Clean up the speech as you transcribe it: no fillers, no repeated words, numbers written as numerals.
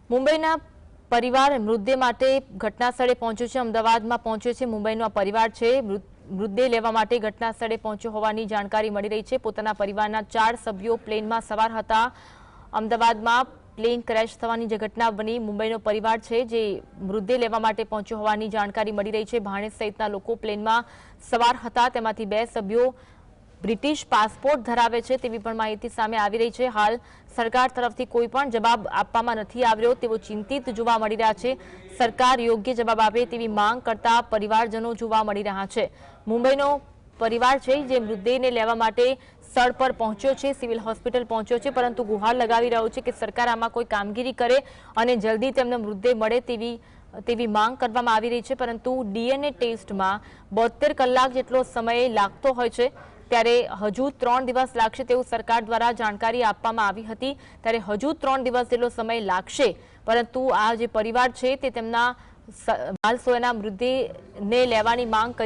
મુંબઈના પરિવાર મૃતદેહ માટે ઘટના સ્થળે પહોંચ્યો છે। અમદાવાદમાં પહોંચ્યો છે મુંબઈનો પરિવાર છે। મૃતદેહ લેવા માટે ઘટના સ્થળે પહોંચ્યો હોવાની જાણકારી મળી રહી છે। પોતાના પરિવારના 4 સભ્યો પ્લેનમાં સવાર હતા। અમદાવાદમાં પ્લેન ક્રેશ થવાની જે ઘટના બની, મુંબઈનો પરિવાર છે જે મૃતદેહ લેવા માટે પહોંચ્યો હોવાની જાણકારી મળી રહી છે। ભાણેજ સહિતના લોકો પ્લેનમાં સવાર હતા, તેમાંથી 2 સભ્યો બ્રિટિશ પાસપોર્ટ ધરાવે છે તેવી પણ માહિતી સામે આવી રહી છે। હાલ સરકાર તરફથી કોઈ પણ જવાબ આપવામાં નથી આવ્યો, તેઓ ચિંતિત જોવા મળી રહ્યા છે। સરકાર યોગ્ય જવાબ આપે તેવી માંગ કરતા પરિવારજનો જોવા મળી રહ્યા છે। મુંબઈનો પરિવાર છે જે મૃતદેહને લેવા માટે સ્થળ પર પહોંચ્યો છે, સિવિલ હોસ્પિટલ પહોંચ્યો છે, પરંતુ ગુહાર લગાવી રહ્યો છે કે સરકાર આમાં કોઈ કામગીરી કરે અને જલ્દી તેમને મૃતદેહ મળે તેવી માંગ કરવામાં આવી રહી છે। પરંતુ ડીએનએ ટેસ્ટમાં 72 કલાક જેટલો સમય લાગતો હોય છે, ત્યારે હજુ 3 દિવસ લાગશે તેવું સરકાર દ્વારા જાણકારી આપવામાં આવી હતી। ત્યારે હજુ 3 દિવસ જેટલો સમય લાગશે, પરંતુ આ જે પરિવાર છે તે તેમના બાલ સોયાના મૃતદેહને લેવાની માંગ કરી